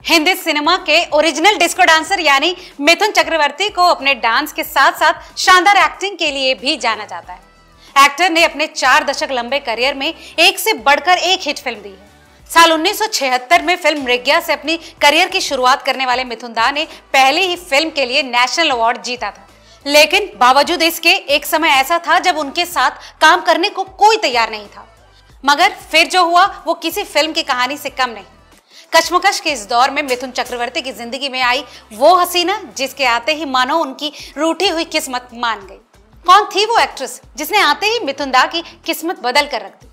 Hindi cinema के original disco dancer यानी मिथुन चक्रवर्ती को अपने डांस के साथ साथ शानदार एक्टिंग के लिए भी जाना जाता है। एक्टर ने अपने 4 दशक लंबे करियर में एक से बढ़कर एक हिट फिल्म दी है। साल 1976 में फिल्म मृग्या से अपनी करियर की शुरुआत करने वाले मिथुन दा ने पहली ही फिल्म के लिए नेशनल अवार्ड जीता था। लेकिन बावजूद इसके एक समय ऐसा था जब उनके साथ काम करने को कोई तैयार नहीं था, मगर फिर जो हुआ वो किसी फिल्म की कहानी से कम नहीं। कश्मकश के इस दौर में मिथुन चक्रवर्ती की जिंदगी में आई वो हसीना जिसके आते ही मानो उनकी रूठी हुई किस्मत मान गई। कौन थी वो एक्ट्रेस जिसने आते ही मिथुन दा की किस्मत बदल कर रख दी?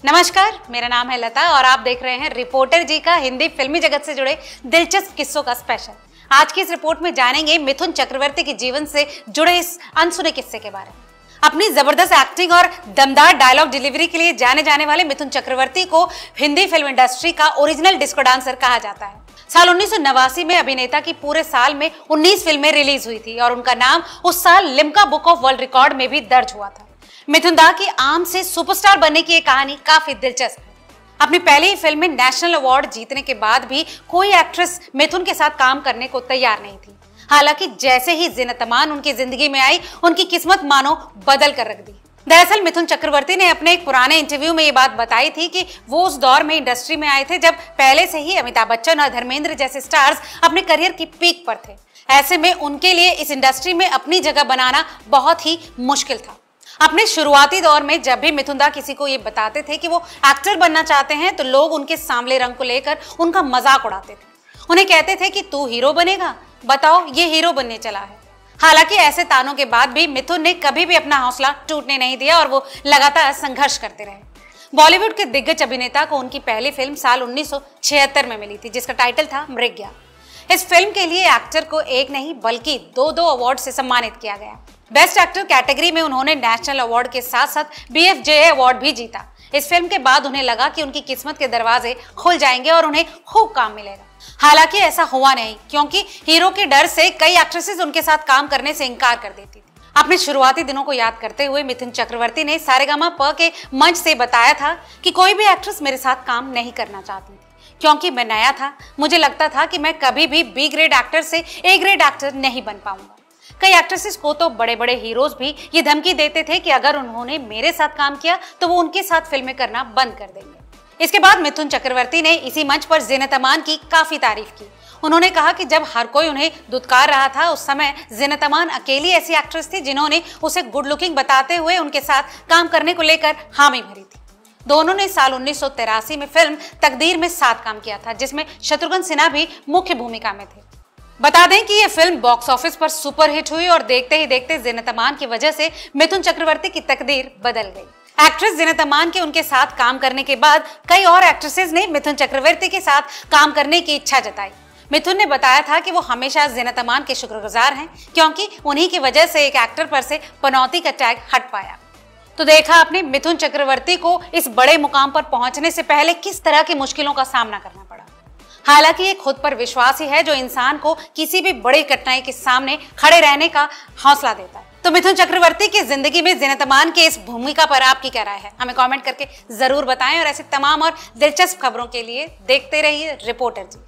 नमस्कार, मेरा नाम है लता और आप देख रहे हैं रिपोर्टर जी का हिंदी फिल्मी जगत से जुड़े दिलचस्प किस्सों का स्पेशल। आज की इस रिपोर्ट में जानेंगे मिथुन चक्रवर्ती के जीवन से जुड़े इस अनसुने किस्से के बारे में। अपनी जबरदस्त एक्टिंग और दमदार डायलॉग डिलीवरी के लिए जाने जाने वाले मिथुन चक्रवर्ती को हिंदी फिल्म इंडस्ट्री का ओरिजिनल डिस्को डांसर कहा जाता है। साल 1989 में अभिनेता की पूरे साल में 19 फिल्में रिलीज हुई थी और उनका नाम उस साल Limca book of world record में भी दर्ज हुआ था। मिथुन दा की आम से सुपरस्टार बनने की एक कहानी काफी दिलचस्प है। अपनी पहली ही फिल्म में नेशनल अवार्ड जीतने के बाद भी कोई एक्ट्रेस मिथुन के साथ काम करने को तैयार नहीं थी। हालांकि जैसे ही ज़ीनत अमान उनकी जिंदगी में आई, उनकी किस्मत मानो बदल कर रख दी। दरअसल मिथुन चक्रवर्ती ने अपने एक पुराने इंटरव्यू में ये बात बताई थी कि वो उस दौर में इंडस्ट्री में आए थे जब पहले से ही अमिताभ बच्चन और धर्मेंद्र जैसे स्टार्स अपने करियर की पीक पर थे। ऐसे में उनके लिए इस इंडस्ट्री में अपनी जगह बनाना बहुत ही मुश्किल था। अपने शुरुआती दौर में जब भी मिथुन दा किसी को ये बताते थे कि वो एक्टर बनना चाहते हैं तो लोग उनके सांवले रंग को लेकर उनका मजाक उड़ाते थे। उन्हें कहते थे कि तू हीरो बनेगा, बताओ ये हीरो बनने चला है। हालांकि ऐसे तानों के बाद भी मिथुन ने कभी भी अपना हौसला टूटने नहीं दिया और वो लगातार संघर्ष करते रहे। बॉलीवुड के दिग्गज अभिनेता को उनकी पहली फिल्म साल 1976 में मिली थी जिसका टाइटल था मृग्या। इस फिल्म के लिए एक्टर को एक नहीं बल्कि 2 अवार्ड से सम्मानित किया गया। बेस्ट एक्टर कैटेगरी में उन्होंने नेशनल अवार्ड के साथ साथ BFJA अवार्ड भी जीता। इस फिल्म के बाद उन्हें लगा कि उनकी किस्मत के दरवाजे खुल जाएंगे और उन्हें खूब काम मिलेगा। हालांकि ऐसा हुआ नहीं, क्योंकि हीरो के डर से कई एक्ट्रेसेस उनके साथ काम करने से इनकार कर देती थी। अपने शुरुआती दिनों को याद करते हुए मिथुन चक्रवर्ती ने सारेगामापा के मंच से बताया था कि कोई भी एक्ट्रेस मेरे साथ काम नहीं करना चाहती थी, क्योंकि मैं नया था। मुझे लगता था कि मैं कभी भी B ग्रेड एक्टर से A ग्रेड एक्टर नहीं बन पाऊंगा। कई एक्ट्रेसेस को तो बड़े बड़े हीरोज भी ये धमकी देते थे कि अगर उन्होंने मेरे साथ काम किया तो वो उनके साथ फिल्में करना बंद कर देंगे। इसके बाद मिथुन चक्रवर्ती ने इसी मंच पर ज़ीनत अमान की काफी तारीफ की। उन्होंने कहा कि जब हर कोई उन्हें दुत्कार रहा था उस समय ज़ीनत अमान अकेली ऐसी एक्ट्रेस थी जिन्होंने उसे गुड लुकिंग बताते हुए उनके साथ काम करने को लेकर हामी भरी थी। दोनों ने साल 1983 में फिल्म तकदीर में साथ काम किया था जिसमें शत्रुघ्न सिन्हा भी मुख्य भूमिका में थे। बता दें कि यह फिल्म बॉक्स ऑफिस पर सुपर हिट हुई और देखते ही देखते ज़ीनत अमान की वजह से मिथुन चक्रवर्ती की तकदीर बदल गई। एक्ट्रेस ज़ीनत अमान के उनके साथ काम करने के बाद कई और एक्ट्रेसेस ने मिथुन चक्रवर्ती के साथ काम करने की इच्छा जताई। मिथुन ने बताया था कि वो हमेशा ज़ीनत अमान के शुक्रगुजार हैं, क्योंकि उन्हीं की वजह से एक एक्टर पर से पनौती का टैग हट पाया। तो देखा आपने मिथुन चक्रवर्ती को इस बड़े मुकाम पर पहुंचने से पहले किस तरह की मुश्किलों का सामना करना पड़ा। हालांकि ये खुद पर विश्वास ही है जो इंसान को किसी भी बड़ी कठिनाई के सामने खड़े रहने का हौसला देता है। तो मिथुन चक्रवर्ती की जिंदगी में ज़ीनत अमान के इस भूमिका पर आपकी क्या राय है, हमें कमेंट करके जरूर बताएं और ऐसे तमाम और दिलचस्प खबरों के लिए देखते रहिए रिपोर्टर जी।